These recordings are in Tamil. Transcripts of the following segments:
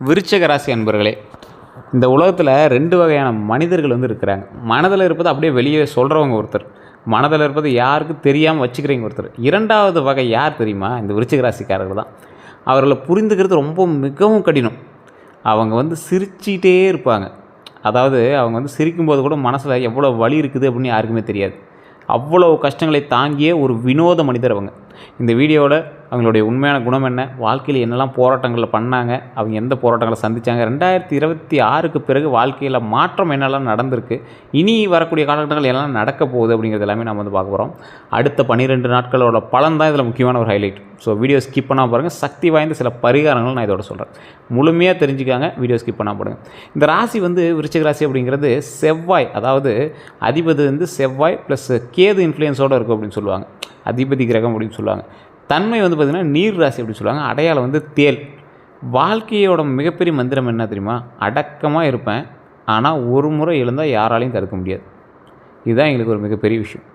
விருச்சிக ராசி அன்பர்களே, இந்த உலகத்தில் 2 வகையான மனிதர்கள் இருக்கிறாங்க. மனதில் இருப்பது அப்படியே வெளியே சொல்கிறவங்க ஒருத்தர், மனதில் இருப்பது யாருக்கும் தெரியாமல் வச்சுக்கிறவங்க ஒருத்தர். 2வது வகை யார் தெரியுமா? இந்த விருச்சிக ராசிக்காரர்கள் தான். அவர்களை புரிந்துக்கிறது ரொம்ப மிகவும் கடினம். அவங்க சிரிச்சிட்டே இருப்பாங்க. அதாவது அவங்க சிரிக்கும்போது கூட மனசில் எவ்வளோ வலி இருக்குது அப்படின்னு யாருக்குமே தெரியாது. அவ்வளோ கஷ்டங்களை தாங்கிய ஒரு வினோத மனிதர் அவங்க. இந்த வீடியோவில் அவங்களுடைய உண்மையான குணம் என்ன, வாழ்க்கையில் என்னெல்லாம் போராட்டங்களில் பண்ணாங்க, அவங்க எந்த போராட்டங்களை சந்தித்தாங்க, 2026க்கு பிறகு வாழ்க்கையில் மாற்றம் என்னெல்லாம் நடந்திருக்கு, இனி வரக்கூடிய காலகட்டங்கள் எல்லாம் நடக்க போகுது அப்படிங்கிறது எல்லாமே நம்ம பார்க்க போகிறோம். அடுத்த 12 நாட்களோட பலன் தான் இதில் முக்கியமான ஒரு ஹைலைட். ஸோ வீடியோ ஸ்கிப் பண்ணாமல் பாருங்கள். சக்தி வாய்ந்த சில பரிகாரங்கள் நான் இதோட சொல்கிறேன். முழுமையாக தெரிஞ்சுக்காங்க, வீடியோ ஸ்கிப் பண்ணாமல் பாருங்க. இந்த ராசி விருச்சிக ராசி அப்படிங்கிறது செவ்வாய், அதாவது அதிபதி செவ்வாய் ப்ளஸ் கேது இன்ஃப்ளூயன்ஸோடு இருக்கும் அப்படின்னு சொல்லுவாங்க. அதிபதி கிரகம் அப்படின்னு சொல்லுவாங்க. தன்மை பார்த்திங்கன்னா நீர் ராசி அப்படின்னு சொல்லுவாங்க. அடையாளம் தேல். வாழ்க்கையோட மிகப்பெரிய மந்திரம் என்ன தெரியுமா? அடக்கமாக இருப்பேன், ஆனால் ஒரு முறை எழுந்தால் யாராலையும் தடுக்க முடியாது. இதுதான் எங்களுக்கு ஒரு மிகப்பெரிய விஷயம்.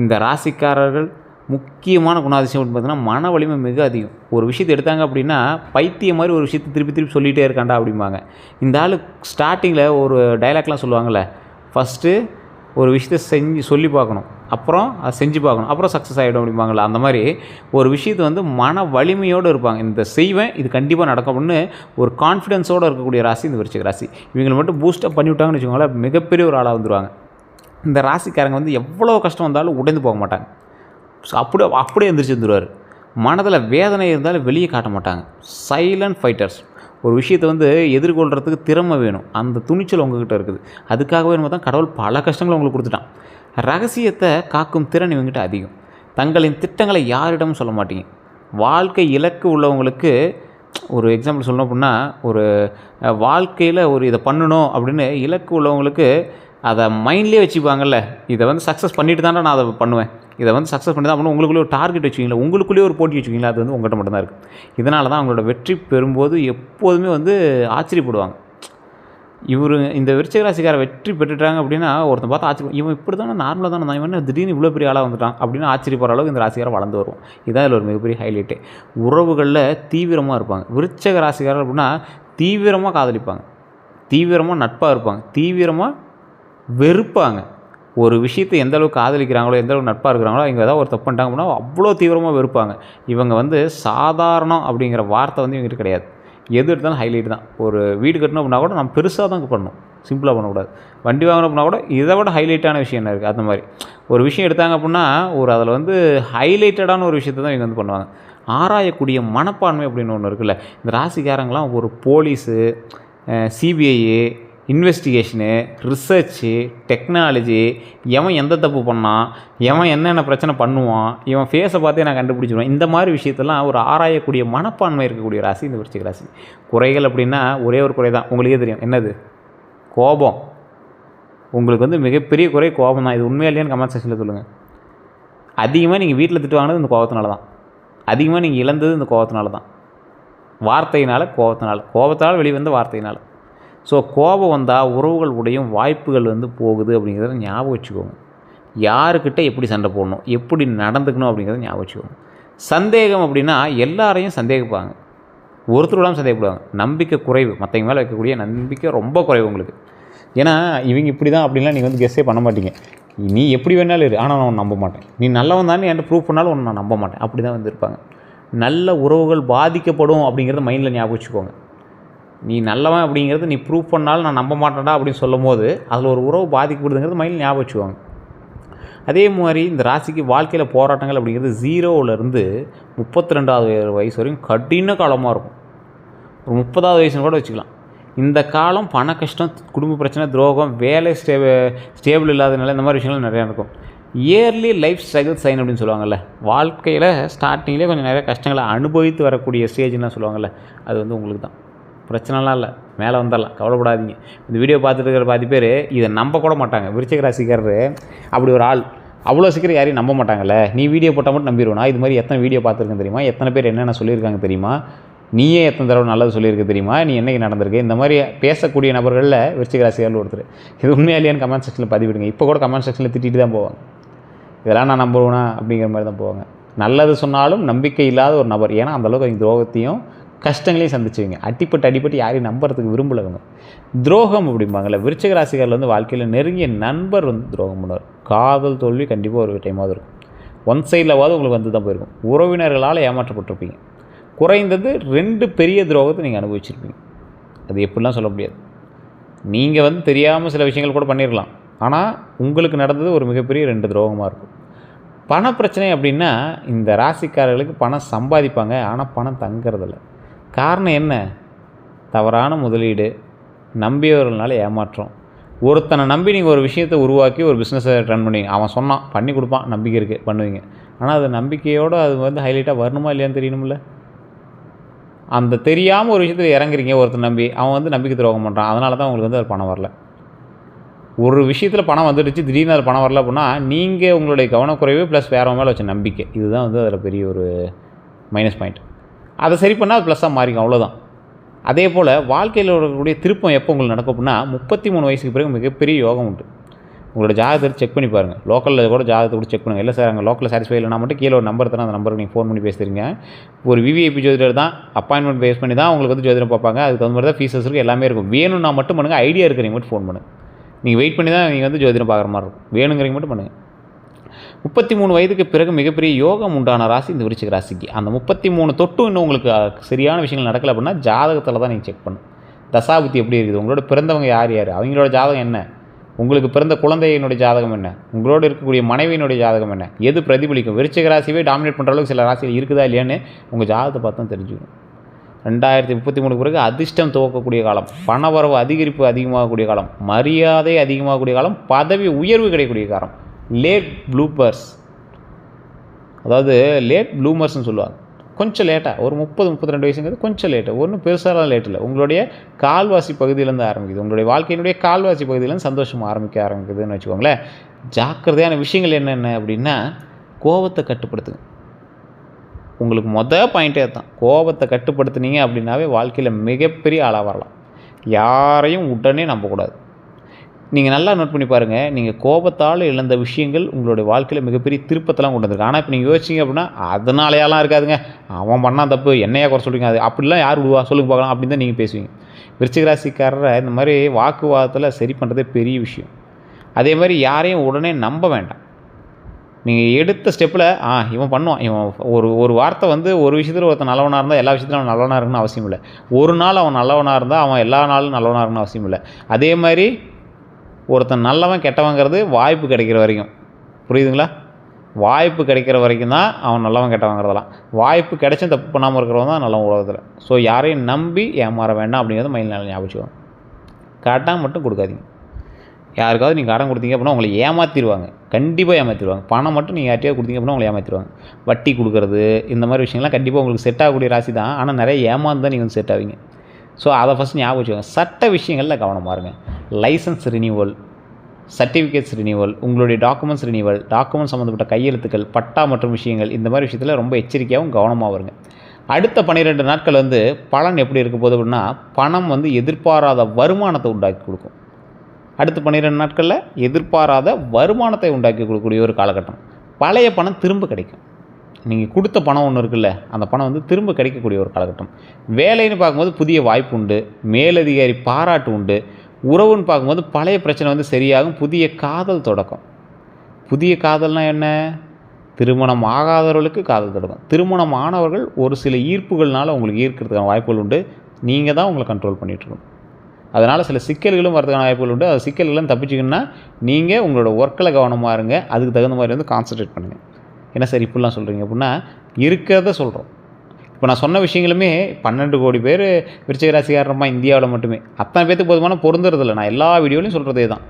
இந்த ராசிக்காரர்கள் முக்கியமான குணாதிசயம் அப்படின்னு பார்த்தீங்கன்னா மன வலிமை மிக அதிகம். ஒரு விஷயத்தை எடுத்தாங்க அப்படின்னா பைத்தியம் மாதிரி ஒரு விஷயத்தை திருப்பி திருப்பி சொல்லிகிட்டே இருக்காண்டா அப்படிம்பாங்க. இந்த ஆள் ஸ்டார்டிங்கில் ஒரு டைலாக்லாம் சொல்லுவாங்கள்ல, ஃபஸ்ட்டு ஒரு விஷயத்தை சொல்லி பார்க்கணும், அப்புறம் அதை செஞ்சு பார்க்கணும், அப்புறம் சக்ஸஸ் ஆகிடும் அப்படிம்பாங்களா. அந்த மாதிரி ஒரு விஷயத்தை மன வலிமையோடு இருப்பாங்க. இந்த செய்வேன், இது கண்டிப்பாக நடக்கும் அப்படின்னு ஒரு கான்ஃபிடென்ஸோடு இருக்கக்கூடிய ராசி இந்த விருச்சிக ராசி. இவங்களை மட்டும் பூஸ்டப் பண்ணி விட்டாங்கன்னு வச்சுக்கோங்களேன், மிகப்பெரிய ஒரு ஆளாக வந்துடுவாங்க. இந்த ராசிக்காரங்க எவ்வளோ கஷ்டம் வந்தாலும் உடைந்து போக மாட்டாங்க. அப்படியே எந்திரிச்சு வந்துடுவார். மனதில் வேதனை இருந்தாலும் வெளியே காட்ட மாட்டாங்க. Silent fighters. ஒரு விஷயத்தை எதிர்கொள்கிறதுக்கு திறமை வேணும், அந்த துணிச்சல் உங்ககிட்ட இருக்குது. அதுக்காகவே நம்ம தான் கடவுள் பல கஷ்டங்களை உங்களுக்கு கொடுத்துட்டான். ரகசியத்தை காக்கும் திறன் இவங்ககிட்ட அதிகம். தங்களின் திட்டங்களை யாரிடமும் சொல்ல மாட்டீங்க. வாழ்க்கை இலக்கு உள்ளவங்களுக்கு ஒரு எக்ஸாம்பிள் சொல்லணும் அப்படின்னா, ஒரு வாழ்க்கையில் ஒரு இதை பண்ணணும் அப்படின்னு இலக்கு உள்ளவங்களுக்கு அதை மைண்ட்லேயே வச்சுப்பாங்கல்ல, இதை சக்ஸஸ் பண்ணிட்டு தானே நான் அதை பண்ணுவேன், இதை சக்ஸஸ் பண்ணி தான் அப்படின்னு உங்களுக்குள்ளே ஒரு டார்கெட் வச்சுக்கிங்களா, உங்களுக்குள்ளேயே ஒரு போட்டி வச்சுக்கிங்களா, அது உங்கள்கிட்ட மட்டும்தான் இருக்குது. இதனால தான் அவங்களோட வெற்றி பெறும்போது எப்போதுமே ஆச்சரியப்படுவாங்க. இந்த விருச்சிக ராசிக்கார வெற்றி பெற்றுட்டாங்க அப்படின்னா ஒருத்தன் பார்த்து ஆச்சரியம், இவன் இப்படி தானே நார்மலாக தானே நான் இவன் திடீர்னு இவ்வளோ பெரிய ஆளாக வந்துட்டான் அப்படின்னு ஆச்சரியப்படுற அளவுக்கு இந்த ராசிக்காரர் வளர்ந்து வருவோம். இதான் இதில் ஒரு மிகப்பெரிய ஹைலைட்டு. உறவுகளில் தீவிரமாக இருப்பாங்க. விருச்சிக ராசிக்காரர் அப்படின்னா தீவிரமாக காதலிப்பாங்க, தீவிரமாக நட்பாக இருப்பாங்க, தீவிரமாக வெறுப்பாங்க. ஒரு விஷயத்தை எந்த அளவுக்கு காதலிக்கிறாங்களோ, எந்த அளவுக்கு நட்பாக இருக்கிறாங்களோ, இவங்க ஏதாவது ஒரு தப்பு பண்ணிட்டாங்க அப்படின்னா அவ்வளோ தீவிரமாக வெறுப்பாங்க. இவங்க சாதாரணம் அப்படிங்கிற வார்த்தை இவங்ககிட்ட கிடையாது. எது எடுத்தாலும் ஹைலைட் தான். ஒரு வீடு கட்டணும் அப்படின்னா கூட நம்ம பெருசாக தான் பண்ணணும், சிம்பிளாக பண்ணக்கூடாது. வண்டி வாங்கணும் அப்படின்னா கூட இதை விட ஹைலைட்டான விஷயம் என்ன இருக்குது, அந்த மாதிரி ஒரு விஷயம் எடுத்தாங்க அப்படின்னா ஒரு அதில் ஹைலைட்டடான ஒரு விஷயத்தை தான் இவங்க பண்ணுவாங்க. ஆராயக்கூடிய மனப்பான்மை அப்படின்னு ஒன்று இருக்குல்ல. இந்த ராசிக்காரங்களாம் ஒரு police, CBI, investigation, research, technology, எவன் எந்த தப்பு பண்ணான், எவன் என்னென்ன பிரச்சனை பண்ணுவான், இவன் ஃபேஸை பார்த்தே நான் கண்டுபிடிச்சிடுவேன். இந்த மாதிரி விஷயத்தெல்லாம் ஒரு ஆராயக்கூடிய மனப்பான்மை இருக்கக்கூடிய ராசி இந்த விருச்சிக ராசி. குறைகள் அப்படின்னா ஒரே ஒரு குறை தான், உங்களுக்கே தெரியும் என்னது, கோபம். உங்களுக்கு மிகப்பெரிய குறை கோபம் தான். இது உண்மையா இல்லையான்னு கமெண்ட் செக்ஷனில் சொல்லுங்கள். அதிகமாக நீங்கள் வீட்டில் திட்டு வாங்கினது இந்த கோபத்தினால தான். அதிகமாக நீங்கள் இழந்தது இந்த கோபத்தினால தான். வார்த்தையினால், கோபத்தினால் வெளிவந்த வார்த்தையினால். ஸோ கோபம் வந்தால் உறவுகள் உடையும் வாய்ப்புகள் போகுது அப்படிங்கிறத ஞாபகம் வச்சுக்கோங்க. யாருக்கிட்ட எப்படி சண்டை போடணும், எப்படி நடந்துக்கணும் அப்படிங்கிறத ஞாபகம் வச்சுக்கோங்க. சந்தேகம் அப்படின்னா எல்லாரையும் சந்தேகிப்பாங்க, ஒருத்தரோடாமல் சந்தேகப்படுவாங்க. நம்பிக்கை குறைவு, மற்றவங்க மேலே வைக்கக்கூடிய நம்பிக்கை ரொம்ப குறைவு உங்களுக்கு. ஏன்னா இவங்க இப்படி தான் அப்படின்லாம் நீங்கள் கெஸ்ஸே பண்ண மாட்டீங்க. நீ எப்படி வேணாலும் இரு, ஆனால் நான் உன்னை நம்ப மாட்டேன், நீ நல்லவன் தானே என்கிட்ட ப்ரூவ் பண்ணாலும் உன்னை நான் நம்ப மாட்டேன், அப்படி தான் இருப்பாங்க. நல்ல உறவுகள் பாதிக்கப்படும் அப்படிங்கிறத மைண்டில் ஞாபகம் வச்சுக்கோங்க. நீ நல்லவன் அப்படிங்கிறது நீ ப்ரூவ் பண்ணாலும் நான் நம்ப மாட்டேன்டா அப்படின்னு சொல்லும் போது அதில் ஒரு உறவு பாதிக்கப்படுதுங்கிறது மைண்டில் ஞாபகம் வச்சுக்குவாங்க. அதே மாதிரி இந்த ராசிக்கு வாழ்க்கையில் போராட்டங்கள் அப்படிங்கிறது 0லேருந்து 32வது வயசு வரைக்கும் கடின காலமாக இருக்கும். ஒரு 30வது வயசுன்னு கூட வச்சுக்கலாம். இந்த காலம் பண கஷ்டம், குடும்ப பிரச்சனை, துரோகம், வேலை ஸ்டேபிள் இல்லாத நிலை, இந்த மாதிரி விஷயங்கள் நிறையா இருக்கும். இயர்லி லைஃப் ஸ்ட்ரகிள் சைன் அப்படின்னு சொல்லுவாங்கள்ல, வாழ்க்கையில் ஸ்டார்டிங்லேயே கொஞ்சம் நிறைய கஷ்டங்களை அனுபவித்து வரக்கூடிய ஸ்டேஜ்லாம் சொல்லுவாங்கள்ல, அது உங்களுக்கு தான். பிரச்சனைலாம் இல்லை, மேலே வந்துடலாம், கவலைப்படாதீங்க. இந்த வீடியோ பார்த்துட்டு இருக்கிற பாதி பேர் இதை நம்ப கூட மாட்டாங்க. விருச்சிக ராசிக்காரர் அப்படி ஒரு ஆள், அவ்வளோ சீக்கிரம் யாரையும் நம்ப மாட்டாங்கல்ல. நீ வீடியோ போட்டால் மட்டும் நம்பிடுவேனா? இது மாதிரி எத்தனை வீடியோ பார்த்துருக்கேன் தெரியுமா, எத்தனை பேர் என்னென்ன சொல்லியிருக்காங்க தெரியுமா, நீயே எத்தனை தடவை நல்லது சொல்லியிருக்க தெரியுமா, நீ என்றைக்கு நடந்திருக்கு, இந்த மாதிரி பேசக்கூடிய நபர்களில் விருச்சிக ராசிக்காரர் ஒருத்தர். இது உண்மையா இல்லையான்னு கமெண்ட் செக்ஷனில் பதிவிடுங்க. இப்போ கூட கமெண்ட் செக்ஷனில் திட்டிட்டு தான் போவாங்க. இதெல்லாம் நான் நம்புவேனா அப்படிங்கிற மாதிரி தான் போவாங்க. நல்லது சொன்னாலும் நம்பிக்கை இல்லாத ஒரு நபர். ஏன்னா அந்தளவுக்கு அவங்க துரோகத்தையும் கஷ்டங்களையும் சந்திச்சுவீங்க. அடிப்பட்டு யாரையும் நம்புறதுக்கு விரும்பலவங்க. துரோகம் அப்படிம்பாங்கள்ல, விருச்சிக ராசிக்காரர்கள் வந்து வாழ்க்கையில் நெருங்கிய நண்பர் வந்து துரோகம் பண்ணுவார். காதல் தோல்வி கண்டிப்பாக ஒரு டைமாவது இருக்கும். ஒன் சைடில்வாவது உங்களுக்கு வந்து தான் போயிருக்கும். உறவினர்களால் ஏமாற்றப்பட்டிருப்பீங்க. குறைந்தது 2 பெரிய துரோகத்தை நீங்கள் அனுபவிச்சிருப்பீங்க. அது எப்படிலாம் சொல்ல முடியாது. நீங்கள் வந்து தெரியாமல் சில விஷயங்கள் கூட பண்ணிடலாம். ஆனால் உங்களுக்கு நடந்தது ஒரு மிகப்பெரிய 2 துரோகமாக இருக்கும். பண பிரச்சனை அப்படின்னா இந்த ராசிக்காரர்களுக்கு பணம் சம்பாதிப்பாங்க, ஆனால் பணம் தங்கிறதில்ல. காரணம் என்ன? தவறான முதலீடு, நம்பியவர்களால் ஏமாற்றம். ஒருத்தனை நம்பி நீங்கள் ஒரு விஷயத்தை உருவாக்கி ஒரு பிஸ்னஸை ரன் பண்ணுவீங்க. அவன் சொன்னான், பண்ணி கொடுப்பான், நம்பிக்கை இருக்குது, பண்ணுவீங்க. ஆனால் அது நம்பிக்கையோடு அது வந்து ஹைலைட்டாக வரணுமா இல்லையான்னு தெரியணும்ல. அந்த தெரியாமல் ஒரு விஷயத்தில் இறங்குறீங்க ஒருத்தர் நம்பி, அவன் வந்து நம்பிக்கை துரோகம் பண்ணுறான். அதனால தான் உங்களுக்கு வந்து அது பணம் வரல. ஒரு விஷயத்தில் பணம் வந்துடுச்சு, திடீர்னு அது பணம் வரல அப்படின்னா நீங்கள் உங்களுடைய கவனக்குறைவு ப்ளஸ் வேறு மேலே வச்ச நம்பிக்கை, இதுதான் வந்து அதில் பெரிய ஒரு மைனஸ் பாயிண்ட். அதை சரி பண்ணால் அது ப்ளஸ்ஸாக மாறிக்கும், அவ்வளோதான். அதே போல் வாழ்க்கையில் இருக்கக்கூடிய திருப்பம் எப்போ உங்களுக்கு நடக்கும் அப்படின்னா 33 வயசுக்கு பிறகு மிகப்பெரிய யோகம் உண்டு. உங்களோட ஜாதகத்தை செக் பண்ணி பாருங்கள். லோக்கலில் கூட ஜாதகத்தை கூட செக் பண்ணுங்கள். இல்லை சார் அங்கே லோக்கலில் சாட்டிஸ்ஃபை இல்லைனா மட்டும் கீழே ஒரு நம்பர் தரேன், அந்த நம்பருக்கு நீங்கள் ஃபோன் பண்ணி பேசுகிறீங்க. ஒரு விவிஐபி ஜோதிடர் தான், அப்பாயின்மெண்ட் பேஸ் பண்ணி தான் உங்களுக்கு வந்து ஜோதிடம் பார்ப்பாங்க. அதுக்கு தகுந்த மாதிரி தான் ஃபீஸஸ் இருக்குது, எல்லாமே இருக்கும். வேணும்னா மட்டும் பண்ணுங்கள். ஐடியா இருக்கிறீங்க மட்டும் ஃபோன் பண்ணுங்கள். நீங்கள் வெயிட் பண்ணி தான் நீங்கள் வந்து ஜோதிடம் பார்க்குற மாதிரி இருக்கும். வேணுங்கிறீங்க மட்டும் பண்ணுங்கள். 33 வயதுக்கு பிறகு மிகப்பெரிய யோகம் உண்டான ராசி இந்த விருச்சிக ராசிக்கு. அந்த 33 தொட்டும் இன்னும் உங்களுக்கு சரியான விஷயங்கள் நடக்கலை அப்படின்னா ஜாதகத்தில் தான் நீங்கள் செக் பண்ணணும். தசாபுத்தி எப்படி இருக்குது, உங்களோட பிறந்தவங்க யார், அவங்களோட ஜாதகம் என்ன, உங்களுக்கு பிறந்த குழந்தையினுடைய ஜாதகம் என்ன, உங்களோடு இருக்கக்கூடிய மனைவியினுடைய ஜாதகம் என்ன, எது பிரதிபலிக்கும். விருச்சிக ராசியே டாமினேட் பண்ணுற அளவுக்கு சில ராசியில் இருக்குதா இல்லையான்னு உங்கள் ஜாதகத்தை பார்த்து தான் தெரிஞ்சுக்கணும். 2033 பிறகு அதிர்ஷ்டம் துவக்கக்கூடிய காலம், பணவரவு அதிகரிப்பு அதிகமாகக்கூடிய காலம், மரியாதை அதிகமாகக்கூடிய காலம், பதவி உயர்வு கிடைக்கக்கூடிய காலம். லேட் ப்ளூமர்ஸ், அதாவது லேட் ப்ளூமர்ஸ்னு சொல்லுவாங்க. கொஞ்சம் லேட்டாக ஒரு 30-32 வயசுங்கிறது கொஞ்சம் லேட்டு, ஒன்றும் பெருசாலாம் லேட் இல்லை. உங்களுடைய கால்வாசி பகுதியிலேருந்து ஆரம்பிக்குது. உங்களுடைய வாழ்க்கையினுடைய கால்வாசி பகுதியிலேருந்து சந்தோஷம் ஆரம்பிக்குதுன்னு வச்சுக்கோங்களேன். ஜாக்கிரதையான விஷயங்கள் என்னென்ன அப்படின்னா, கோபத்தை கட்டுப்படுத்துங்க. உங்களுக்கு பாயிண்ட்டே தான். கோபத்தை கட்டுப்படுத்துனீங்க அப்படின்னாவே வாழ்க்கையில் மிகப்பெரிய ஆளாக வரலாம். யாரையும் உடனே நம்பக்கூடாது. நீங்கள் நல்லா நோட் பண்ணி பாருங்கள். நீங்கள் கோபத்தால் இழந்த விஷயங்கள் உங்களுடைய வாழ்க்கையில் மிகப்பெரிய திருப்பத்தெல்லாம் கொண்டு வந்திருக்கு. ஆனால் இப்போ நீங்கள் யோசிச்சிங்க அப்படின்னா அதனாலையெல்லாம் இருக்காதுங்க, அவன் பண்ணால் தப்பு, என்னையா குறை சொல்கிறீங்க, அது அப்படிலாம் யார் விடுவா சொல்லுங்க பார்க்கலாம் அப்படின்னு தான் நீங்கள் பேசுவீங்க. விருச்சிக ராசிக்காரரை இந்த மாதிரி வாக்குவாதத்தில் சரி பண்ணுறதே பெரிய விஷயம். அதே மாதிரி யாரையும் உடனே நம்ப வேண்டாம். நீங்கள் எடுத்த ஸ்டெப்பில் இவன் பண்ணுவான், இவன் ஒரு வார்த்தை வந்து ஒரு விஷயத்தில் ஒருத்தன் நல்லவனாக இருந்தால் எல்லா விஷயத்திலும் அவன் நல்லவனாக இருக்குன்னு அவசியம் இல்லை. ஒரு நாள் அவன் நல்லவனாக இருந்தால் அவன் எல்லா நாளும் நல்லவனாக இருக்குன்னு அவசியம் இல்லை. அதே மாதிரி ஒருத்தன் நல்லவன் கெட்டவங்கிறது வாய்ப்பு கிடைக்கிற வரைக்கும், புரியுதுங்களா? வாய்ப்பு கிடைக்கிற வரைக்கும் தான் அவன் நல்லவன் கெட்டவங்கிறதெல்லாம். வாய்ப்பு கிடைச்சும் தப்பு பண்ணாமல் இருக்கிறவன் தான் நல்லவன் உலகத்தில். ஸோ யாரையும் நம்பி ஏமாற வேண்டாம் அப்படிங்கிறது மைண்டில் ஞாபகம். கடன் மட்டும் கொடுக்காதீங்க. யாருக்காவது நீங்கள் கடன் கொடுத்தீங்க அப்படின்னா உங்களை ஏமாற்றிடுவாங்க, கண்டிப்பாக ஏமாற்றிடுவாங்க. பணம் மட்டும் நீங்கள் யார்ட்டையாவது கொடுத்தீங்க அப்படின்னா உங்களை ஏமாற்றிடுவாங்க. வட்டி கொடுக்குறது இந்த மாதிரி விஷயங்கள்லாம் கண்டிப்பாக உங்களுக்கு செட் ஆகக்கூடிய ராசி தான். ஆனால் நிறைய ஏமாந்து தான் நீங்கள் வந்து செட் ஆவீங்க. ஸோ அதை ஃபஸ்ட் ஞாபகம் வச்சுக்கோங்க. சட்ட விஷயங்களில் கவனமாக இருங்க. லைசன்ஸ் ரினியூவல், சர்டிஃபிகேட்ஸ் ரினியூவல், உங்களுடைய டாக்குமெண்ட்ஸ் ரினியூவல், டாக்குமெண்ட் சம்மந்தப்பட்ட கையெழுத்துக்கள், பட்டா மற்றும் விஷயங்கள், இந்த மாதிரி விஷயத்தில் ரொம்ப எச்சரிக்கையாகவும் கவனமாக வருங்க. அடுத்த 12 நாட்கள் வந்து பலன் எப்படி இருக்க போகுது அப்படின்னா, பணம் வந்து எதிர்பாராத வருமானத்தை உண்டாக்கி கொடுக்கும். அடுத்த 12 நாட்களில் எதிர்பாராத வருமானத்தை உண்டாக்கி கொடுக்கக்கூடிய ஒரு காலகட்டம். பழைய பணம் திரும்ப கிடைக்கும். நீங்கள் கொடுத்த பணம் ஒன்று இருக்குல்ல, அந்த பணம் வந்து திரும்ப கிடைக்கக்கூடிய ஒரு காலகட்டம். வேலைன்னு பார்க்கும்போது புதிய வாய்ப்பு உண்டு, மேலதிகாரி பாராட்டு உண்டு. உறவுன்னு பார்க்கும்போது பழைய பிரச்சனை வந்து சரியாகும். புதிய காதல் தொடக்கம். புதிய காதல்னால் என்ன? திருமணம் ஆகாதவர்களுக்கு காதல் தொடக்கம். திருமணம் ஆனவர்கள் ஒரு சில ஈர்ப்புகள்னால உங்களுக்கு ஈர்க்கிறதுக்கான வாய்ப்புகள் உண்டு. நீங்கள் தான் உங்களை கண்ட்ரோல் பண்ணிகிட்ருக்கணும். அதனால் சில சிக்கல்களும் வரதுக்கான வாய்ப்புகள் உண்டு. அது சிக்கல்களும் தப்பிச்சிங்கன்னா நீங்கள் உங்களோட ஒர்க்கில் கவனமாக இருங்க. அதுக்கு தகுந்த மாதிரி வந்து கான்சன்ட்ரேட் பண்ணுங்கள். என்ன சார் இப்படிலாம் சொல்கிறீங்க அப்படின்னா, இருக்கிறத சொல்கிறோம். இப்போ நான் சொன்ன விஷயங்களுமே 12 கோடி பேர் விருச்சிக ராசிக்காரமா இந்தியாவில் மட்டுமே. அத்தனை பேத்துக்கு போதுமான பொருந்துறதில்லை. நான் எல்லா வீடியோலையும் சொல்கிறதே தான்.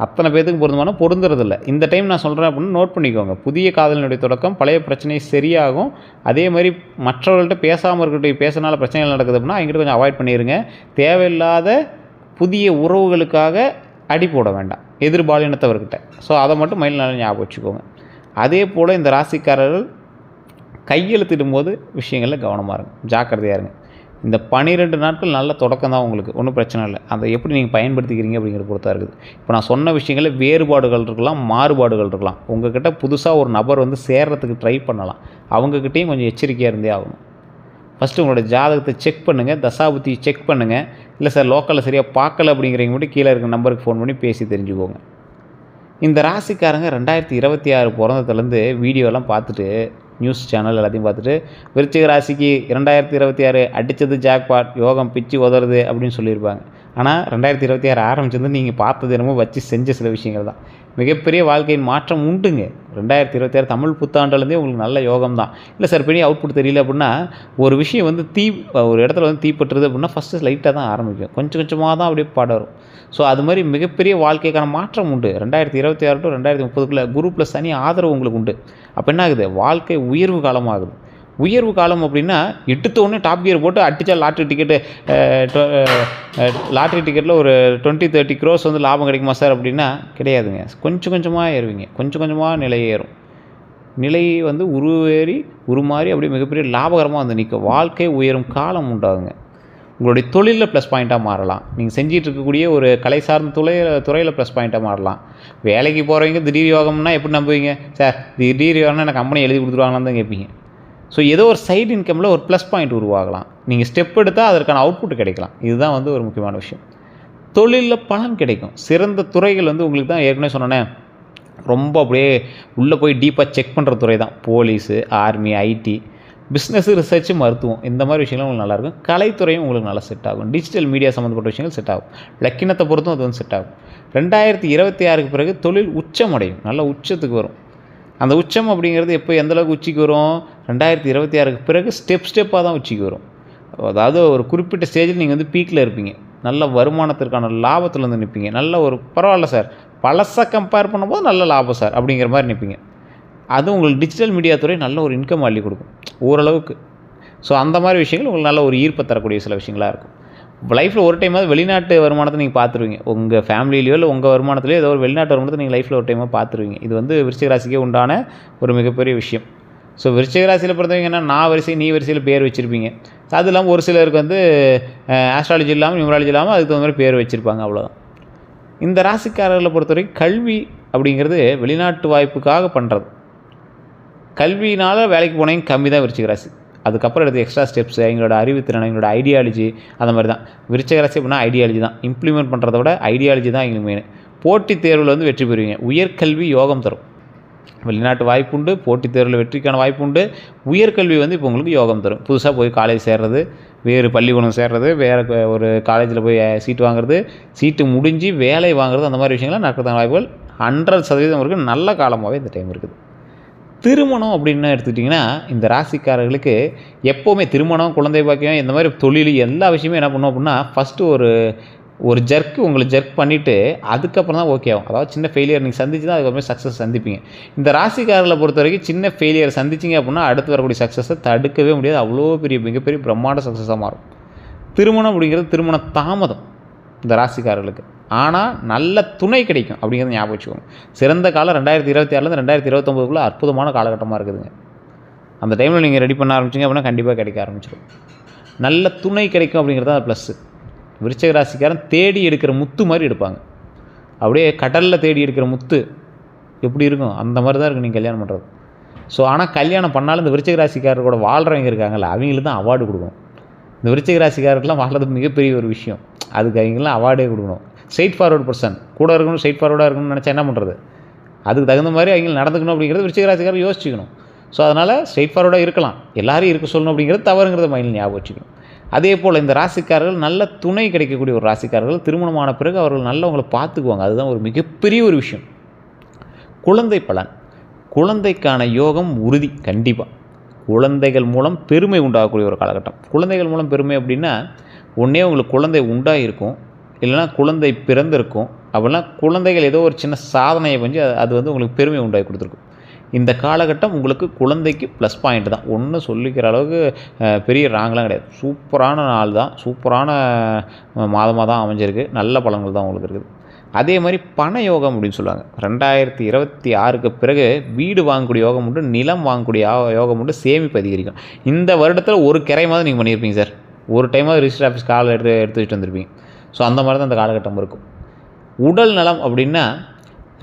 அத்தனை பேத்துக்கு பொருந்துமான பொருந்துறதில்லை. இந்த டைம் நான் சொல்கிறேன் அப்படின்னு நோட் பண்ணிக்கோங்க. புதிய காதலினுடைய தொடக்கம், பழைய பிரச்சனை சரியாகும். அதே மாதிரி மற்றவர்கள்ட்ட பேசாமல் இருக்கட்டும், பேசினால பிரச்சனைகள் நடக்குது அப்படின்னா அவங்ககிட்ட கொஞ்சம் அவாய்ட் பண்ணிடுங்க. தேவையில்லாத புதிய உறவுகளுக்காக அடி போட வேண்டாம் எதிர்பாலினத்தவர்கிட்ட. ஸோ அதை மட்டும் மைண்டில் நல்லா ஞாபகம் வச்சுக்கோங்க. அதே போல் இந்த ராசிக்காரர்கள் கையெழுத்திடும் போது விஷயங்களில் கவனமாக இருங்க, ஜாக்கிரதையாக இருங்க. இந்த 12 நாட்கள் நல்ல தொடக்கம் தான் உங்களுக்கு, ஒன்றும் பிரச்சனை இல்லை. அதை எப்படி நீங்கள் பயன்படுத்திக்கிறீங்க அப்படிங்கிறத பொறுத்தா இருக்குது. இப்போ நான் சொன்ன விஷயங்களில் வேறுபாடுகள் இருக்கலாம், மாறுபாடுகள் இருக்கலாம். உங்கள்கிட்ட புதுசாக ஒரு நபர் வந்து சேர்கிறதுக்கு ட்ரை பண்ணலாம். அவங்கக்கிட்டையும் கொஞ்சம் எச்சரிக்கையாக இருந்தே ஆகணும். ஃபஸ்ட்டு உங்களோட ஜாதகத்தை செக் பண்ணுங்கள், தசாபுத்தி செக் பண்ணுங்கள். இல்லை சார் லோக்கலில் சரியாக பார்க்கல அப்படிங்கிறவங்க மட்டும் கீழே இருக்கிற நம்பருக்கு ஃபோன் பண்ணி பேசி தெரிஞ்சுக்கோங்க. இந்த ராசிக்காரங்க 2026 பிறந்ததுலேருந்து வீடியோலாம் பார்த்துட்டு, நியூஸ் சேனல் எல்லாத்தையும் பார்த்துட்டு, விருச்சிக ராசிக்கு 2026 அடித்தது ஜாக்பாட், யோகம் பிச்சு உதறது அப்படின்னு சொல்லியிருப்பாங்க. ஆனால் 2026 ஆரம்பிச்சது நீங்கள் பார்த்தது என்னமோ வச்சு செஞ்ச சில விஷயங்கள் தான். மிகப்பெரிய வாழ்க்கையின் மாற்றம் உண்டுங்க. 2026 தமிழ் புத்தாண்டுலேருந்தே உங்களுக்கு நல்ல யோகம் தான். இல்லை சார் பெரிய அவுட்புட் தெரியல அப்படின்னா, ஒரு விஷயம் வந்து ஒரு இடத்துல வந்து தீப்பற்றுறது அப்படின்னா ஃபஸ்ட்டு லைட்டாக தான் ஆரம்பிக்கும். கொஞ்சம் கொஞ்சமாக தான் அப்படியே படரும். ஸோ அது மாதிரி மிகப்பெரிய வாழ்க்கைக்கான மாற்றம் உண்டு. 2026 டு 2030க்குள்ளே குரு ப்ளஸ் சனி ஆதரவு உங்களுக்கு உண்டு. அப்போ என்ன ஆகுது? வாழ்க்கை உயர்வு காலமாகுது. உயர்வு காலம் அப்படின்னா எடுத்தோடனே டாப் கியர் போட்டு அடித்தா லாட்ரி டிக்கெட்டில் ஒரு 20-30 crores வந்து லாபம் கிடைக்குமா சார் அப்படின்னா கிடையாதுங்க. கொஞ்சம் கொஞ்சமாக ஏறுவீங்க. கொஞ்சம் கொஞ்சமாக நிலை ஏறும். நிலை வந்து உருமாறி அப்படியே மிகப்பெரிய லாபகரமாக வந்து நிற்கும். வாழ்க்கை உயரும் காலம் உண்டாகுங்க. உங்களுடைய தொழிலில் ப்ளஸ் பாயிண்ட்டாக மாறலாம். நீங்கள் செஞ்சிட்டு இருக்கக்கூடிய ஒரு கலை சார்ந்த துறையில் ப்ளஸ் பாயிண்ட்டாக மாறலாம். வேலைக்கு போகிறவங்க திடீர் யோகம்னா எப்படி நம்புவீங்க? சார் திடீர் யோகம்னா எனக்கு கம்பெனி எழுதி கொடுத்துருவாங்கன்னு தான் கேட்பீங்க. ஸோ ஏதோ ஒரு சைடு இன்கமில் ஒரு ப்ளஸ் பாயிண்ட் உருவாகலாம். நீங்கள் ஸ்டெப் எடுத்தால் அதற்கான அவுட்புட் கிடைக்கலாம். இதுதான் வந்து ஒரு முக்கியமான விஷயம். தொழிலில் பலன் கிடைக்கும். சிறந்த துறைகள் வந்து உங்களுக்கு தான் ஏற்கனவே சொன்னேன், ரொம்ப அப்படியே உள்ளே போய் டீப்பாக செக் பண்ணுற துறை தான். Police, army, IT, business, research, மருத்துவம், இந்த மாதிரி விஷயங்களும் உங்களுக்கு நல்லாயிருக்கும். கலைத்துறையும் உங்களுக்கு நல்லா செட் ஆகும். டிஜிட்டல் மீடியா சம்மந்தப்பட்ட விஷயங்கள் செட் ஆகும். லக்கினத்தை பொறுத்தும் அது வந்து செட் ஆகும். 2026க்கு பிறகு தொழில் உச்சமடையும். நல்ல உச்சத்துக்கு வரும். அந்த உச்சம் அப்படிங்கிறது எப்போ எந்தளவுக்கு உச்சிக்கு வரும்? 2026க்கு பிறகு ஸ்டெப்பாக தான் உச்சிக்கு வரும். அதாவது ஒரு குறிப்பிட்ட ஸ்டேஜில் நீங்கள் வந்து பீக்கில் இருப்பீங்க. நல்ல வருமானத்திற்கான லாபத்தில் வந்து நிற்பீங்க. நல்ல ஒரு பரவாயில்ல சார், பழசை கம்பேர் பண்ணும்போது நல்ல லாபம் சார் அப்படிங்கிற மாதிரி நிற்பீங்க. அதுவும் உங்களுக்கு டிஜிட்டல் மீடியா துறை நல்ல ஒரு இன்கம் அள்ளி கொடுக்கும் ஓரளவுக்கு. ஸோ அந்த மாதிரி விஷயங்கள் உங்களுக்கு நல்ல ஒரு ஈர்ப்பை தரக்கூடிய சில விஷயங்களாக இருக்கும். லைஃப்பில் ஒரு டைமாவது வெளிநாட்டு வருமானத்தை நீங்கள் பார்த்துருவீங்க. உங்கள் ஃபேமிலியிலையோ இல்லை உங்கள் வருமானத்திலையோ ஏதோ ஒரு வெளிநாட்டு வருமானத்தை நீங்கள் லைஃப்பில் ஒரு டைமாக பார்த்துருவீங்க. இது வந்து விருச்சிக ராசிக்கே உண்டான ஒரு மிகப்பெரிய விஷயம். ஸோ விருச்சிக ராசியில் பொறுத்தவரைக்கும் என்ன, நான் வரிசை நீ வரிசையில் பேர் வச்சுருப்பீங்க. அது இல்லாமல் ஒரு சிலருக்கு வந்து ஆஸ்ட்ராலஜி இல்லாமல் நியூமராலஜி இல்லாமல் அதுக்கு தகுந்த மாதிரி பேர் வச்சுருப்பாங்க, அவ்வளோதான். இந்த ராசிக்காரர்களை பொறுத்தவரைக்கும் கல்வி அப்படிங்கிறது வெளிநாட்டு வாய்ப்புக்காக பண்ணுறது. கல்வினால் வேலைக்கு போனவங்க கம்மி தான் விருச்சிக ராசி. அதுக்கப்புறம் எடுத்து எக்ஸ்ட்ரா ஸ்டெப்ஸ், எங்களோட அறிவுத்திறன், எங்களோட ஐடியாலஜி, அந்த மாதிரி தான். விருச்சிக ராசி அப்படின்னா ஐடியாலஜி தான். இம்ப்ளிமெண்ட் பண்ணுறத விட ஐடியாலஜி தான் எங்களுக்கு மெயின். போட்டித் தேர்வில் வந்து வெற்றி பெறுவீங்க. உயர்கல்வி யோகம் தரும். வெளிநாட்டு வாய்ப்பு உண்டு, போட்டித் தேர்வில் வெற்றிக்கான வாய்ப்பு உண்டு. உயர்கல்வி வந்து இப்போ உங்களுக்கு யோகம் தரும். புதுசாக போய் காலேஜ் சேர்றது, வேறு பள்ளிக்கூடம் சேர்றது, வேறு ஒரு காலேஜில் போய் சீட்டு வாங்குறது, சீட்டு முடிஞ்சு வேலை வாங்குறது, அந்த மாதிரி விஷயங்கள்லாம் நடக்கிறதான வாய்ப்புகள் 100% இருக்குது. நல்ல காலமாகவே இந்த டைம் இருக்குது. திருமணம் அப்படின்னு எடுத்துக்கிட்டிங்கன்னா, இந்த ராசிக்காரர்களுக்கு எப்போவுமே திருமணம், குழந்தை பாக்கியம், இந்த மாதிரி தொழில் எல்லா விஷயமே என்ன பண்ணுவோம் அப்படின்னா, ஃபஸ்ட்டு ஒரு உங்களை ஜர்க் பண்ணிவிட்டு அதுக்கப்புறம் தான் ஓகே ஆகும். அதாவது சின்ன ஃபெயிலியர் நீங்கள் சந்திச்சு தான் அதுக்கப்புறம் சக்ஸஸ் சந்திப்பீங்க. இந்த ராசிக்காரர்களை பொறுத்த வரைக்கும் சின்ன ஃபெயிலியர் சந்திச்சிங்க அப்படின்னா அடுத்து வரக்கூடிய சக்ஸஸை தடுக்கவே முடியாது. அவ்வளோ மிகப்பெரிய பிரம்மாண்ட சக்ஸஸாக மாறும். திருமணம் அப்படிங்கிறது திருமண தாமதம் இந்த ராசிக்காரர்களுக்கு. ஆனால் நல்ல துணை கிடைக்கும் அப்படிங்கிறத ஞாபகம் வச்சுக்கோங்க. சிறந்த காலம் 2026லேருந்து 2029க்குள்ளே அற்புதமான காலகட்டமாக இருக்குதுங்க. அந்த டைமில் நீங்கள் ரெடி பண்ண ஆரம்பிச்சிங்க அப்படின்னா கண்டிப்பாக கிடைக்க ஆரம்பிச்சிடும். நல்ல துணை கிடைக்கும் அப்படிங்கிறது தான் ப்ளஸ்ஸு. விருச்சிக ராசிக்காரன் தேடி எடுக்கிற முத்து மாதிரி எடுப்பாங்க. அப்படியே கடலில் தேடி எடுக்கிற முத்து எப்படி இருக்கும் அந்த மாதிரி தான் இருக்கும் நீங்கள் கல்யாணம் பண்ணுறது. ஸோ ஆனால் கல்யாணம் பண்ணாலும் இந்த விருச்சிக ராசிக்காரர் கூட வாழ்கிறவங்க இருக்காங்கல்ல, அவங்களுக்கு தான் அவார்டு கொடுக்கணும். இந்த விருச்சிக ராசிக்காரருக்கெலாம் வாழ்றது மிகப்பெரிய ஒரு விஷயம். அதுக்கு அவங்களாம் அவார்டே கொடுக்கணும். ஸ்ட்ரெயிட் ஃபார்வர்ட் பர்சன் கூட இருக்கணும், ஸ்ட்ரெயிட் ஃபார்வர்டாக இருக்கணும்னு நினச்சா என்ன பண்ணுறது? அதுக்கு தகுந்த மாதிரி அவங்க நடந்துக்கணும் அப்படிங்கிறது விருச்சிக ராசிக்காரர் யோசிச்சுக்கணும். ஸோ அதனால் ஸ்ட்ரெயிட் ஃபார்வர்டாக இருக்கலாம், எல்லாரையும் இருக்க சொல்லணும் அப்படிங்கிறது தவறுங்கிறத மைண்டில் ஞாபகம் வச்சுக்கணும். அதே போல் இந்த ராசிக்காரர்கள் நல்ல துணை கிடைக்கக்கூடிய ஒரு ராசிக்காரர்கள் திருமணமான பிறகு அவர்கள் நல்லவங்களை பார்த்துக்குவாங்க. அதுதான் ஒரு மிகப்பெரிய ஒரு விஷயம். குழந்தை பலன், குழந்தைக்கான யோகம் உறுதி. கண்டிப்பாக குழந்தைகள் மூலம் பெருமை உண்டாகக்கூடிய ஒரு காலகட்டம். குழந்தைகள் மூலம் பெருமை அப்படின்னா ஒன்றே உங்களுக்கு குழந்தை உண்டாகிருக்கும், இல்லைனா குழந்தை பிறந்திருக்கும். அப்படின்னா குழந்தைகள் ஏதோ ஒரு சின்ன சாதனையை செஞ்சு அது வந்து உங்களுக்கு பெருமை உண்டாகி கொடுத்துருக்கும். இந்த காலகட்டம் உங்களுக்கு குழந்தைக்கு ப்ளஸ் பாயிண்ட் தான். ஒன்றும் சொல்லிக்கிற அளவுக்கு பெரிய ராங்கெலாம் கிடையாது. சூப்பரான நாள் தான், சூப்பரான மாதமாக தான் அமைஞ்சிருக்கு. நல்ல பலன்கள் தான் உங்களுக்கு இருக்குது. அதே மாதிரி பண யோகம் அப்படின்னு சொல்லுவாங்க. 2026க்கு பிறகு வீடு வாங்கக்கூடிய யோகம் உண்டு, நிலம் வாங்கக்கூடிய யோகம் உண்டு, சேமிப்பு அதிகரிக்கும். இந்த வருடத்தில் ஒரு கிரைமாவது நீங்கள் பண்ணியிருப்பீங்க சார். ஒரு டைமாவது ரிஜிஸ்டர் ஆஃபீஸ் காலை எடுத்துகிட்டு வந்திருப்பீங்க. ஸோ அந்த மாதிரி தான் அந்த காலகட்டம் இருக்கும். உடல் நலம் அப்படின்னா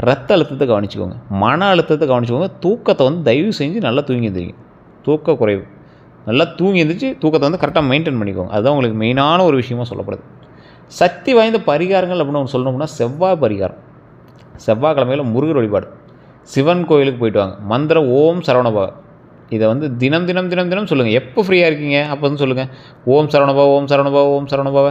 ரத்த அழுத்தத்தை கவனிச்சுக்கோங்க, மன அழுத்தத்தை கவனிச்சுக்கோங்க. தூக்கத்தை வந்து தயவு செஞ்சு நல்லா தூங்கி எழுந்திரிங்க. தூக்க குறைவு நல்லா தூங்கி எழுந்திரிச்சு தூக்கத்தை வந்து கரெக்டாக மெயின்டைன் பண்ணிக்கோங்க. அதுதான் உங்களுக்கு மெயினான ஒரு விஷயமாக சொல்லப்படுது. சக்தி வாய்ந்த பரிகாரங்கள் அப்படின்னு ஒன்று சொல்லணும்னா செவ்வாய் பரிகாரம். செவ்வாய்க்கிழமையில் முருகர் வழிபாடு. சிவன் கோயிலுக்கு போயிட்டு வாங்க. மந்திரம் ஓம் சரவணபவ. இதை வந்து தினம் தினம் தினம் தினம் சொல்லுங்கள். எப்போ ஃப்ரீயாக இருக்கீங்க அப்போ வந்து சொல்லுங்கள். ஓம் சரவணபவ ஓம் சரவணபவ ஓம் சரவணபவ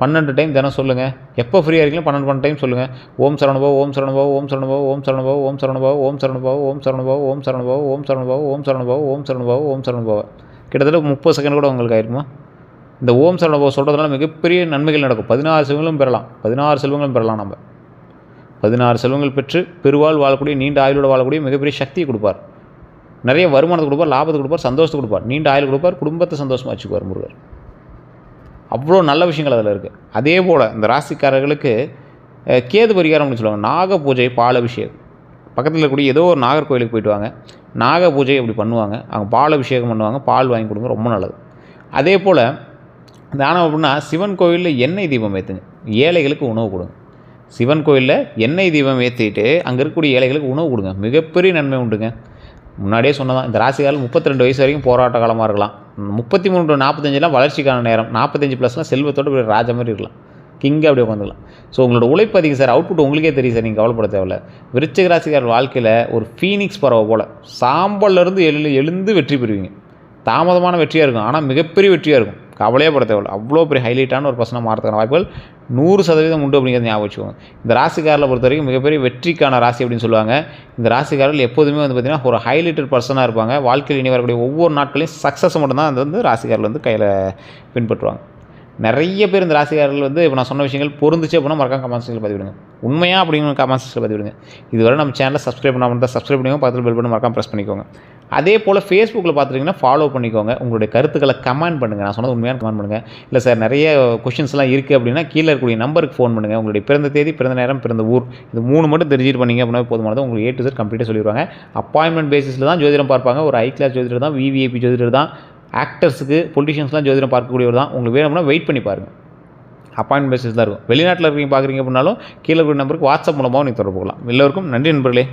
12 டைம் தினம் சொல்லுங்கள். எப்போ ஃப்ரீயாக இருக்கீங்களோ 12 டைம் சொல்லுங்கள். ஓம் சரவணபவ ஓம் சரவணபவ ஓம் சரவணபவ ஓம் சரவணபவ ஓம் சரவணபவ ஓம் சரவணபவ ஓம் சரவணபவ ஓம் சரவணபவ ஓம் சரவணபவ ஓம் சரவணபவ ஓம் சரவணபவ ஓம் சரவணபவ. கிட்டத்தட்ட 30 செகண்ட் கூட உங்களுக்கு ஆயிருக்குமா? இந்த ஓம் சரவணபவ சொல்கிறதுனால மிகப்பெரிய நன்மைகள் நடக்கும். 16 செல்வங்களும் பெறலாம். 16 செல்வங்களும் பெறலாம். நம்ம 16 செல்வங்கள் பெற்று பெருவாள் வாழக்கூடிய, நீண்ட ஆயுளோடு வாழக்கூடிய மிகப்பெரிய சக்தியை கொடுப்பார். நிறைய வருமானத்தை கொடுப்பார், லாபத்தை கொடுப்பார், சந்தோஷத்தை கொடுப்பார், நீண்ட ஆயுள் கொடுப்பார், குடும்பத்தை சந்தோஷமாக வச்சுக்குவார் முருகர். அவ்வளோ நல்ல விஷயங்கள் அதில் இருக்குது. அதே போல் இந்த ராசிக்காரர்களுக்கு கேது பரிகாரம்னு சொல்லுவாங்க. நாக பூஜை, பால் அபிஷேகம். பக்கத்தில் இருக்கக்கூடிய ஏதோ ஒரு நாகர் கோயிலுக்கு போயிட்டு வாங்க. நாக பூஜை அப்படி பண்ணுவாங்க. அவங்க பால் அபிஷேகம் பண்ணுவாங்க. பால் வாங்கி கொடுங்க, ரொம்ப நல்லது. அதே போல் தானம் அப்படின்னா சிவன் கோயிலில் எண்ணெய் தீபம் ஏற்றுங்க. ஏழைகளுக்கு உணவு கொடுங்க. சிவன் கோயிலில் எண்ணெய் தீபம் ஏற்றிட்டு அங்கே இருக்கக்கூடிய ஏழைகளுக்கு உணவு கொடுங்க. மிகப்பெரிய நன்மை உண்டுங்க. முன்னாடியே சொன்னதான், இந்த ராசிக்காரர்கள் 32 வயசு வரைக்கும் போராட்ட காலமாக இருக்கலாம். 33 to 45 வளர்ச்சிக்கான நேரம். 45+ செல்வத்தோடு ராஜா மாதிரி இருக்கலாம். கிங்காக அப்படி உட்காந்துக்கலாம். ஸோ உங்களோட உழைப்பு அதிகம் சார். அவுட்புட் உங்களுக்கே தெரியும் சார். நீங்கள் கவலைப்பட தேவையில்ல. விருச்சிக ராசிக்காரர் வாழ்க்கையில் ஒரு ஃபீனிக்ஸ் பறவை போல் சாம்பல்லேருந்து எழுந்து வெற்றி பெறுவீங்க. தாமதமான வெற்றியாக இருக்கும், ஆனால் மிகப்பெரிய வெற்றியாக இருக்கும். கவலையே பட தேவையில்ல. அவ்வளோ பெரிய ஹைலைட்டான ஒரு பர்சனாக மாறதுக்கான வாய்ப்புகள் 100% உண்டு அப்படிங்கிறத ஞாபகம் வச்சுக்கோங்க. இந்த ராசிக்காரில் பொறுத்த வரைக்கும் மிகப்பெரிய வெற்றிக்கான ராசி அப்படின்னு சொல்லுவாங்க. இந்த ராசிக்காரர்கள் எப்போதுமே வந்து பார்த்திங்கன்னா ஒரு ஹைலைட்டட் பர்சனாக இருப்பாங்க. வாழ்க்கையில் இனி வரக்கூடிய ஒவ்வொரு நாட்களையும் சக்ஸஸ் மட்டும்தான் அது வந்து ராசிக்காரர்கள் வந்து கையில் பின்பற்றுவாங்க. நிறைய பேர் இந்த ராசிக்காரர்கள் வந்து இப்போ நான் சொன்ன விஷயங்கள் பொருந்துச்சு அப்படின்னா மறக்காம கமெண்ட் செக்ஷனில் பதிவிடுங்க. உண்மையாக அப்படிங்கிற கமெண்ட் செக்ஷனில் பதிவிடுங்க. இதுவரை நம்ம சேனலை சப்ஸ்கிரைப் பண்ணாமல் இருந்தால் சப்ஸ்கிரைப் பண்ணிக்கோங்க. பக்கத்தில் பெல் பட்டன் மறக்காம ப்ரெஸ் பண்ணிக்கோங்க. அதே போல் ஃபேஸ்புக்கில் பார்த்துட்டிங்கன்னா ஃபாலோ பண்ணிக்கோங்க. உங்களுடைய கருத்துக்களை கமெண்ட் பண்ணுங்கள். நான் சொன்னது உண்மையான கமெண்ட் பண்ணுங்கள். இல்லை சார் நிறைய கொஷின்ஸ்லாம் இருக்குது அப்படின்னா கீழே இருக்கக்கூடிய நம்பருக்கு ஃபோன் பண்ணுங்கள். உங்களுடைய பிறந்த தேதி, பிறந்த நேரம், பிறந்த ஊர், இது 3 மட்டும் தெரிஞ்சுட்டு பண்ணிங்க அப்படின்னா போதுமானது. உங்களுக்கு A to Z கம்ப்ளீட்டாக சொல்லிடுவாங்க. அப்பாயின்மெண்ட் பேசிஸில் தான் ஜோதிடம் பார்ப்பாங்க. ஒரு ஹை கிளாஸ் ஜோதிடர் தான், VVIP ஜோதிடர் தான். ஆக்டர்ஸுக்கு, பொலிட்டிஷியன்ஸ்லாம் ஜோதிடம் பார்க்கக்கூடியவர் தான். உங்களுக்கு வேணும்னா வெயிட் பண்ணி பாருங்கள். அப்பாயின்மெண்ட் பேசிஸ் தான் இருக்கும். வெளிநாட்டில் இருக்கீங்க பார்க்குறீங்க அப்படின்னாலும் கீழே இருக்கிற நம்பருக்கு வாட்ஸ்அப் மூலமாக நீங்கள் தொடர்பு கொள்ளலாம். எல்லோருக்கும் நன்றி நண்பர்களே.